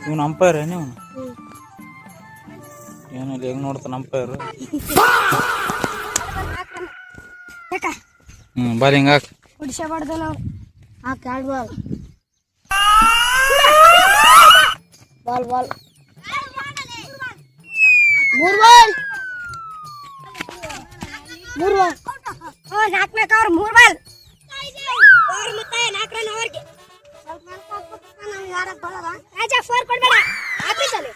ಇವನು ಅಂಪೈರ್ ನೀವು ಏನಲ್ಲಿ ಹೆಂಗ್ ನೋಡ್ತಾನ ಅಂಪೈರ್ ಬಾಲಿಂಗ್ ಹಾಕ್ ಬಾಲ್ ಬಾಲ್ ಮೂರು ಬಾಲ್ ನಾಲ್ಕನೇಕ ಅವ್ರು 3 ಬಾಲ್ ಅವ್ರ ಮತ್ತೆ 4 ರನ್ ಅವ್ರಿಗೆ ರಾಜಾ 4 ಕೊಡ್ಬೇಡ ಆಫೀಸಲ್ಲಿ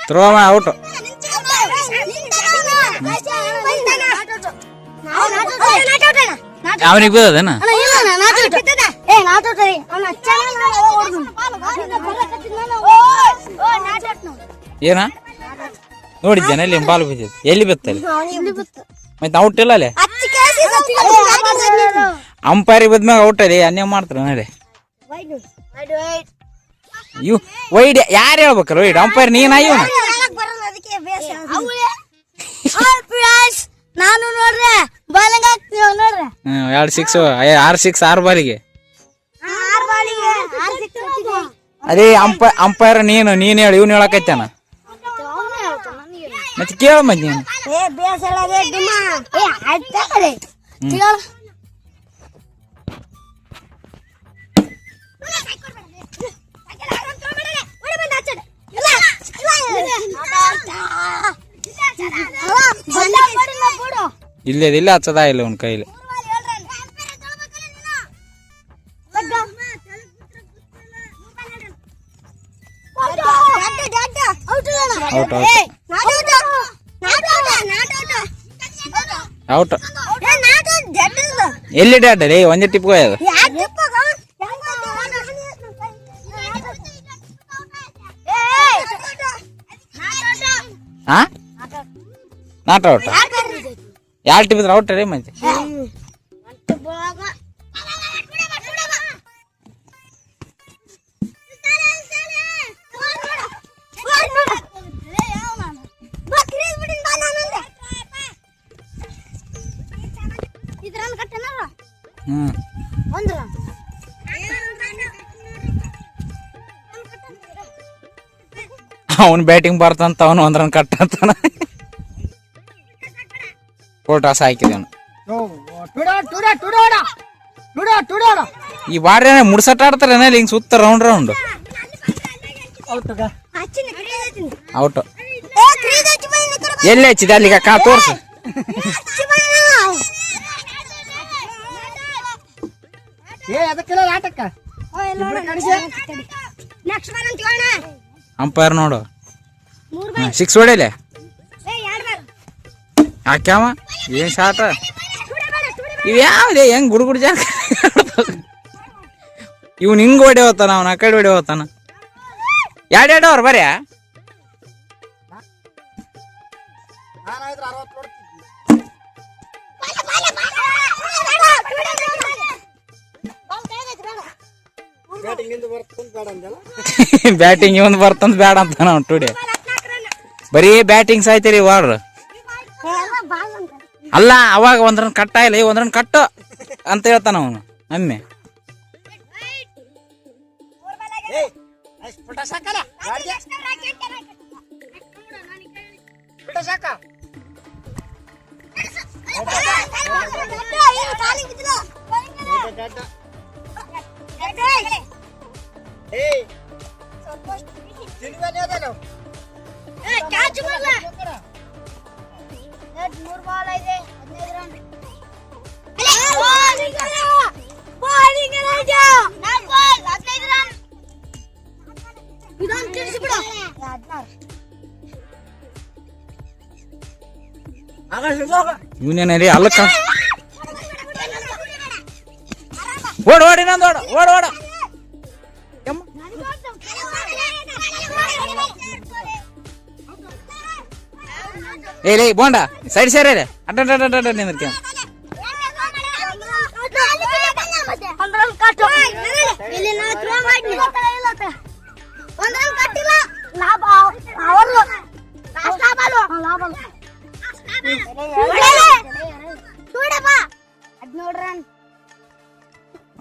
ಥ್ರೋ ಔಟ್ ಅವನಿಗೆ ಬೀಳದೇನ ಏನ ನೋಡಿದ್ದೇನೆ ಎಲ್ಲಿ ಬಾಲ್ ಬಿದ್ದಿತ್ತು ಎಲ್ಲಿ ಬಿತ್ತಲ್ಲಿ ಮತ್ತೆ ಔಟ್ ಇಲ್ಲ ಅಲ್ಲೇ ಅಂಪೈರಿಗೆ ಬಿದ್ಮ್ಯಾಗ ಔಟ್ ಅಲ್ಲಿ ಅನ್ಯ ಮಾಡ್ತಾರ ನೋಡಿ ಇವ್ ವೈಡ್ ಯಾರು ಹೇಳ್ಬೇಕಲ್ಲ ವೈಡ್ ಅಂಪೈರ್ ನೀನ ಇವ್ ನಾನು ನೋಡ್ರೆ ಬಾಲಿಂಗ್ ಹಾಕ್ತೀವಿ ನೋಡ್ರೆ 6 ಬಾಲಿಗೆ ಅದೇ ಅಂಪೈರ್ ನೀನು ಹೇಳಿ ಇವ್ನು ಹೇಳಕೈತಾನ ಮತ್ತೆ ಕೇಳ ಮತ್ತೆ ನೀನು ಇಲ್ಲ ಹಚ್ಚದ ಇಲ್ಲ ಅವ್ನ ಕೈಲಿ ಔಟ್ ಎಲ್ಲಿ ಡ್ಯಾಡ್ ರೀ ಒಂದೇ ಟಿಪ್ ಹೋಯದು ನಾಟ್ ಔಟ್ ಯಾರು ಟಿಪ್ ಔಟ್ ರೀ ಮತ್ತೆ ಅವನು ಬ್ಯಾಟಿಂಗ್ ಬರ್ತಂತ ಅವನು 1 ರನ್ ಕಟ್ ಅಂತಾನ ಟಾಸ್ ಹಾಕಿದೆ ಈ ಬಾರಿ ಮುಡ್ಸಟ್ ಆಡ್ತಾರೆ ಹಿಂಗ್ ಸುತ್ತ ರೌಂಡ್ ಔಟ್ ಎಲ್ಲಿ ಹಚ್ಚಿದೆ ಅಲ್ಲಿ ತೋರ್ಸು ಅಂಪೈರ್ ನೋಡು 6 ಹೊಡೆಯಲೆ ಹಾಕ್ಯಾವ ಏನ್ ಶಾಟ ಇವ್ ಯಾವ್ದೇ ಹೆಂಗ್ ಗುಡುಗುಡ್ ಜಾಗ ಇವ್ನು ಹಿಂಗ್ ಹೊಡೆ ಹೋತಾನ ಅವ್ನ ಆ ಕಡೆ ಹೊಡೆ ಹೋತಾನ 2 ಅವ್ರ ಬರ್ಯಾ ಬ್ಯಾಟಿಂಗ್ ಇವನ್ ಬರ್ತಂದ್ ಬೇಡ ಅಂತ ನಾವು ಟುಡೇ ಬರೀ ಬ್ಯಾಟಿಂಗ್ ಸಾಯ್ತೀರಿ ವಾಡ್ರ ಅಲ್ಲ ಅವಾಗ 1 ರನ್ ಕಟ್ಟ ಇಲ್ಲ 1 ರನ್ ಕಟ್ಟು ಅಂತ ಹೇಳ್ತಾನ ಅವನು ಒಮ್ಮೆ ಇವನೇನೇ ಅಲ್ಲಕ್ಕ ಓಡ ಓಡಿ ನಂದು ಓಡ ಓಡ ಓಡ ಏ ಬೋಂಡ ಸೈಡ್ ಸೇರ ಅಡ್ಡ ನಿಂದಿರ್ತೀವಿ.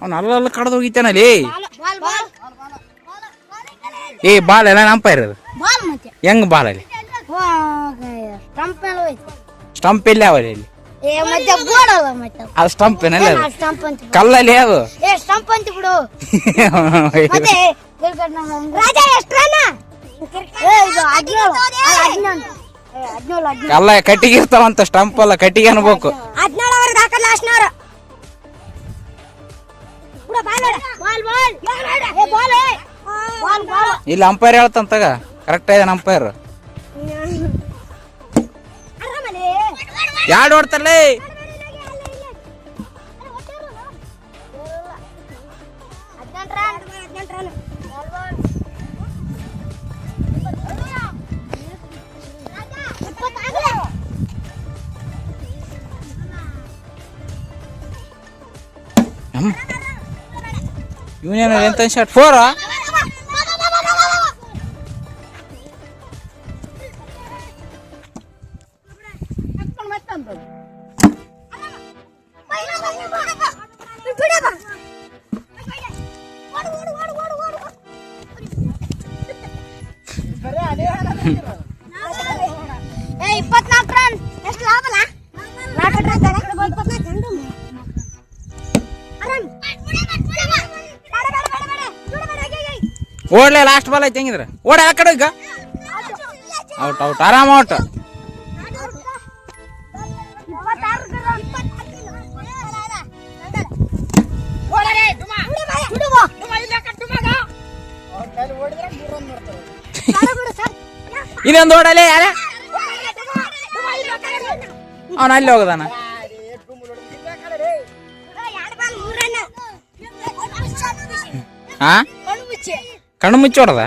ಅವ್ನು ಅಲ್ಲ ಕಡ್ದು ಹೋಗಿತ್ತಾನಲ್ಲಿ. ಏ ಬಾಲ್ ಎಲ್ಲ ಅಂಪೈರ್ ಅದು ಹೆಂಗ್ ಬಾಲ್ ಅಲ್ಲಿ ಸ್ಟಂಪ್ ಎಲ್ಲಿ ಅವಲ್ಲಿ ಇಲ್ಲಿ ಅದು ಸ್ಟಂಪ್ ಏನಲ್ಲಿ ಅದು ಕಲ್ಲಲ್ಲಿ ಅದು ಕಲ್ಲ ಕಟ್ಟಿಗೆ ಇರ್ತಾವಂತ ಸ್ಟಂಪ್ ಅಲ್ಲ ಕಟ್ಟಿಗೆ ಅನ್ಬೇಕು. ಇಲ್ಲಿ ಅಂಪೈರ್ ಹೇಳ್ತಂತಾಗ ಕರೆಕ್ಟ್ ಇದೆ ಅಂಪೈರ್. ಯಾರು ಓಡ್ತಾರಲೇ ಇವನೇನು ಎಂತ ಶಾಟ್ 4 ಓಡ್ಲೇ ಲಾಸ್ಟ್ ಬಾಲ್ ಐತೆ ಹೆಂಗಿದ್ರ ಓಡ ಆ ಕಡೆ ಈಗ ಔಟ್ ಔಟ್ ಆರಾಮ ಔಟ್. ಇದೊಂದು ಓಡಲೇ ಯಾರ ಅವನ ಅಲ್ಲಿ ಹೋಗದಾನ. ಹಾ ಕಣ್ಣು ಮುಚ್ಚಿ ಹೊಡದ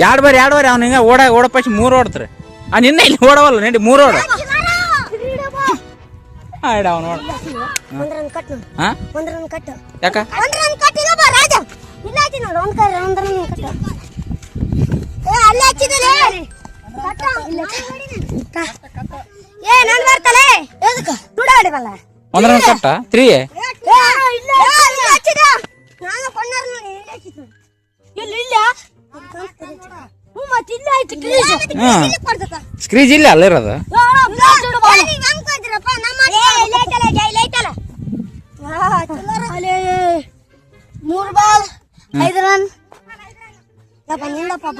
ಎರಡು ಬಾರಿ ಅವ್ನ ಹಿಂಗ ಓಡ ಪಕ್ಷಿ 3 ಓಡ್ತಾರೆ. ನಿನ್ನೆ ಇಲ್ಲಿ ಓಡವಲ್ಲ ನಡಿ 3 ಓಡ ಅವ್ನು ಓಡ ಯಾಕ ಒಂದ್ರ ಕಟ್ಟ 3 ಸ್ಕ್ರೀಜ್ ಇಲ್ಲ ಅಲ್ಲ ಇರೋದು. 3 ಬಾಲ್ 5 ರನ್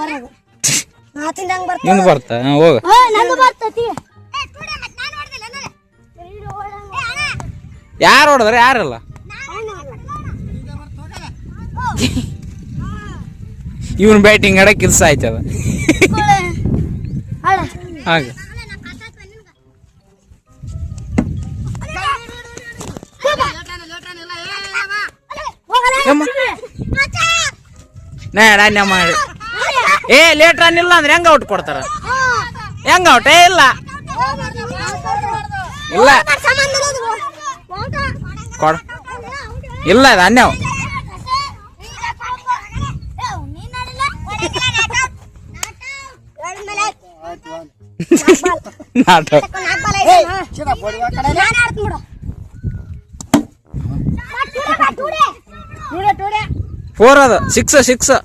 ಬರೋದು ನಿಂದು ಬರ್ತಾ ಹೋಗ ಯಾರು ಹೊಡೆದ್ರೆ ಯಾರಲ್ಲ ಇವನ್ ಬ್ಯಾಟಿಂಗ್ ಆಡಕ್ ಕೆಲಸ ಆಯ್ತದ ಹಾಗ ನಾಣ್ಯ ಮಾಡಿ ಏ ಲೇಟ್ ರನ್ ಇಲ್ಲ ಅಂದ್ರೆ ಹೆಂಗ ಔಟ್ ಕೊಡ್ತಾರ ಹೆಂಗ ಔಟ್ ಇಲ್ಲ ಇಲ್ಲ ಕೊಡ ಇಲ್ಲ ಅದು ಅನ್ಯಾವ ಫೋರ್ ಅದು 6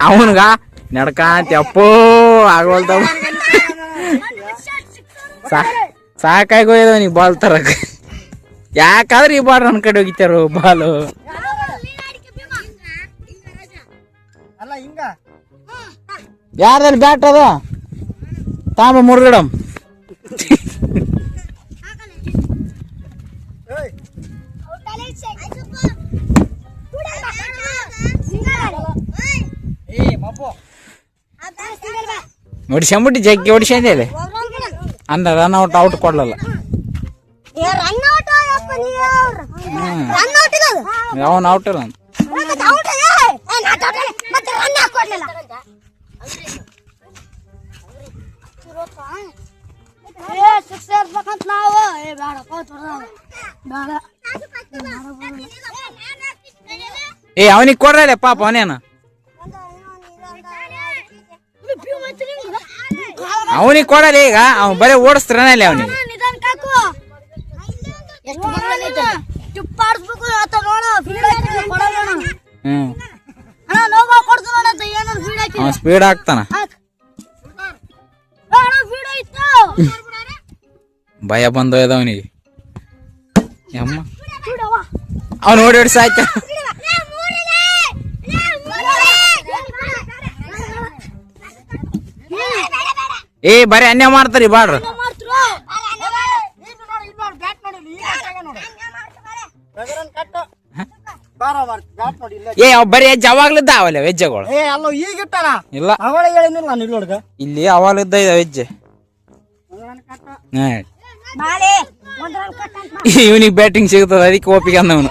ಅವನ್ಗ ನಡ್ಕಂತ ಅಪ್ಪೋ ಆಗೋಲ್ತಾವ ಸಾಕಾಗೋಯ್ದ ನೀ ಬಾಲ್ ತರಕ ಯಾಕಾದ್ರೆ ಈ ಬಾಲ್ ನನ್ ಕಡೆ ಹೋಗಿತ್ತಾರ ಬಾಲು ಯಾರ್ದಲ್ಲಿ ಬ್ಯಾಟ್ ಅದ ತಾಂಬ ಮುರುಗಡಮ್ ಹೊಡಿಸ್ಕೊಂಬಿಟ್ಟು ಜಗ್ಗಿ ಹೊಡಿಸ್ಕೊಂಡೆ ಅಂದ ರನ್ ಔಟ್ ಕೊಡ್ಲಲ್ಲ ಅವನು ಔಟ್ ಇಲ್ಲ ಅಂತ ಏ ಅವನಿಗೆ ಕೊಡ್ರಲ್ಲ ಪಾಪ ಅವನೇನು ಅವನಿಗೆ ಕೊಡಲ್ಲ ಈಗ ಅವ್ನು ಬರೀ ಓಡಿಸ್ತಾರನಲ್ಲಿ ಅವನಿಗೆ ಸ್ಪೀಡ್ ಆಗ್ತಾನ ಭಯ ಬಂದೋಯ್ದ ಅವನಿಗೆ ಅಮ್ಮ ಅವ್ನು ಓಡಿ ಓಡಿಸಿ ಆಯ್ತ ಏ ಬರೀ ಅನ್ಯ ಮಾಡ್ತಾರಿ ಬಾಡ್ರ ಏ ಅವ್ ಬರೀ ಹೆಜ್ಜೆ ಅವಾಗ್ಲಿದ್ದ ಅವಲ್ಲ ಹೆಜ್ಜೆಗಳು ಇಲ್ಲ ಇಲ್ಲಿ ಅವಾಗ್ಲಿದ್ದ ಹೆಜ್ಜೆ ಇವನಿಗೆ ಬ್ಯಾಟಿಂಗ್ ಸಿಗ್ತದ ಅದಕ್ಕೆ ಓಪಿಗೆ ಅಂದವನು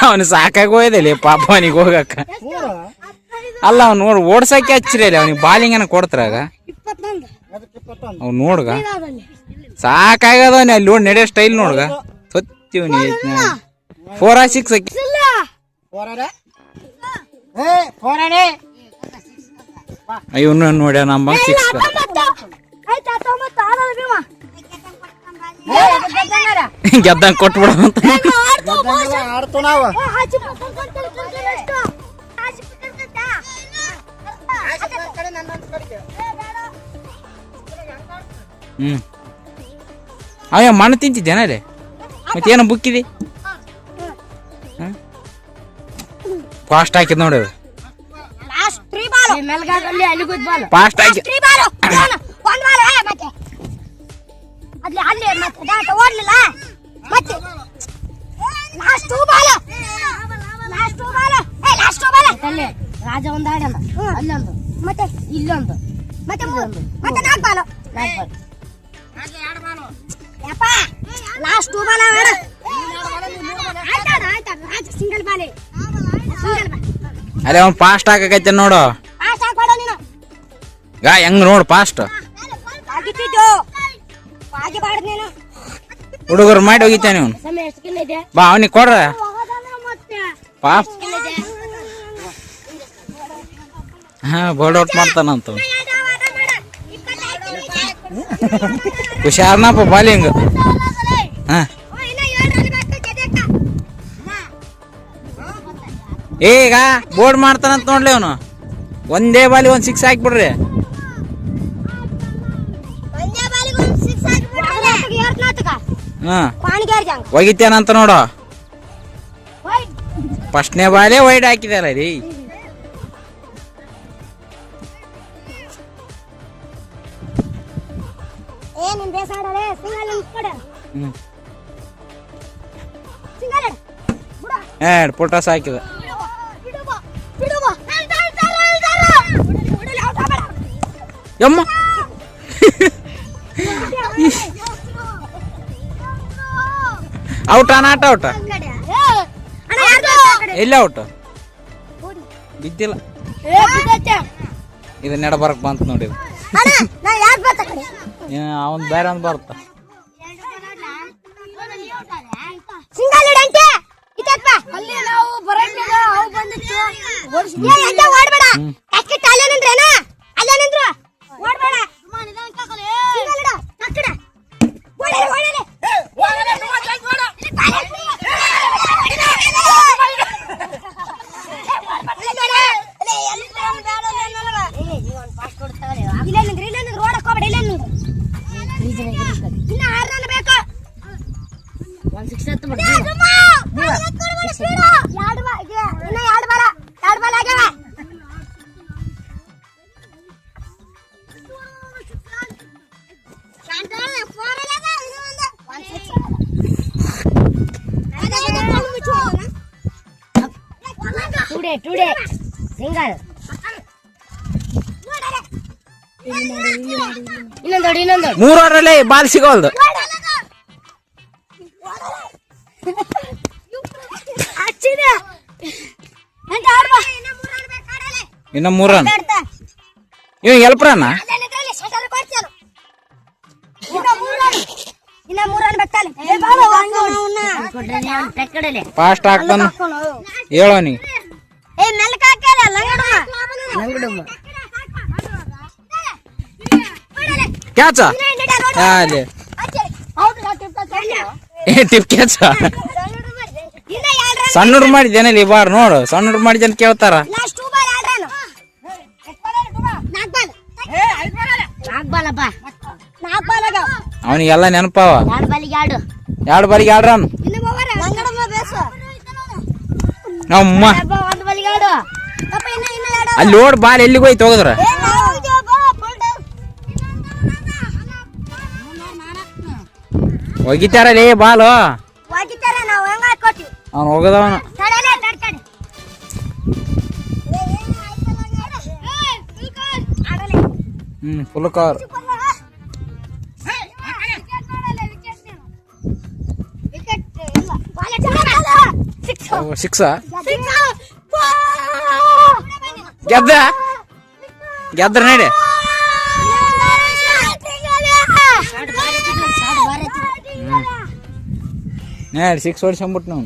ಅವನು ಸಾಕಾಗಿ ಹೋಯ್ದಲ್ಲಿ ಪಾಪ ಅವನಿಗೆ ಹೋಗಕ್ಕ ಅಲ್ಲ ಅವ್ನು ನೋಡ್ ಓಡ್ಸಕ್ಕೆ ಹಚ್ಚಿರಲ್ಲ ಅವನಿಗೆ ಬಾಲಿಂಗ್ ಏನ ಕೊಡ್ತಾರಾಗ ಅವ್ನು ನೋಡ್ಗ ಸಾಕಾಗದವನಿ ಅಲ್ಲಿ ನೋಡಿ ನಡೆಯೋ ಸ್ಟೈಲ್ ನೋಡ್ಗ ಸತ್ಯವನಿ 4 or 6 ಇವನು ನೋಡ್ಯ ನಮ್ಮ 6 ಗೆದ್ದಂಗ ಕೊಟ್ಬಿಡ ಅಂತ ಅಯ್ಯ ಮಣ್ಣು ತಿಂತಿದ್ದೇನ ರೀ ಮತ್ತೇನ ಬುಕ್ಕಿದೆ ಫಾಸ್ಟ್ ಹಾಕಿದ್ ನೋಡಿ ಫಾಸ್ಟ್ ಹಾಕಿ ರಾಜ ಒಂದು ಆಡಲ್ಲ ಅಲ್ಲೊಂದು ಮತ್ತೆ ಇಲ್ಲೊಂದು ಮತ್ತೆ ಮತ್ತೆ 4 ball last 2 ball single ball ಅರೆ ಅವ್ನು ಫಾಸ್ಟ್ ಹಾಕಕೈತೆ ನೋಡು ಗಾ ಹೆಂಗ್ ನೋಡು ಫಾಸ್ಟ್ ಹುಡುಗರು ಮಾಡಿ ಹೋಗಿತ್ತಾನೆ ಅವನು ಬಾ ಅವನಿಗೆ ಕೊಡ್ರ ಫಾಸ್ಟ್ ಬೋರ್ಡ್ ಔಟ್ ಮಾಡ್ತಾನಂತ ಹುಷಾರ್ನಪ್ಪ ಬಾಲಿಂಗ್ ಈಗ ಬೋರ್ಡ್ ಮಾಡ್ತಾನಂತ ನೋಡ್ಲಿ ಅವನು ಒಂದೇ ಬಾಲಿ 1 6 ಹಾಕ್ಬಿಡ್ರಿ ಒಗಿತೇನಂತ ನೋಡು ಫಸ್ಟ್ನೇ ಬಾಲೇ ವೈಡ್ ಹಾಕಿದಾರ ರೀ ಪುಟಾಸ್ ಹಾಕಿದ ಯಮ್ಮ ಔಟ್ ಆಟ ಔಟ ಎಲ್ಲ ಔಟ್ ಬಿದ್ದಿಲ್ಲ ಇದು ನೆಡ ಬರಕ್ ಬಂತ ನೋಡಿ ಅವನ್ ಬೇರೆ ಒಂದ್ ಬರುತ್ತ ಇಲ್ಲ ಒಂದ್ 6 ಎತ್ತು ಬಿಡು ಟುಡೇ ಸಿಂಗಲ್ ಇನ್ನೊಂದು 3 ಓವರಲ್ಲಿ ಬಾಲ್ ಸಿಗೋಲ್ದು. ಇನ್ನ 3 ರನ್. ಇವ್ ಎಲ್ಪ್ರನ್ನ ಫಾಸ್ಟ್ ಆಗ್ತಾನ ಹೇಳೋನಿ. ಕ್ಯಾಚ ಟಿಪ್ ಕ್ಯಾಚ ಸಣ್ಣ ಹುಡುಗ ಮಾಡಿದ್ದೇನಲ್ಲಿ ಬಾರ್ ನೋಡು, ಸಣ್ಣ ಹುಡುಗ ಮಾಡಿದ್ದೇನೆ ಕೇಳ್ತಾರ. ಅವನಿಗೆಲ್ಲ ನೆನಪಾವ. 2 ಬಾಲಿಗೆ 2 ರನ್. ನಮ್ಮ ಅಲ್ಲಿ ಓಡ್ ಬಾಲ್ ಎಲ್ಲಿಗೆ ಹೋಯ್ತು ಹೋಗದ್ರ ಒಗಿತಾರಲೇ ಬಾಲು. ಅವ್ನು ಹೋಗದವನು. Full cover. ಸಿಕ್ಸ ಗೆದ್ರ ನಡಿ. 6 ಹೊಡ್ಸಂಬಿಟ್ಟು ನಾವು.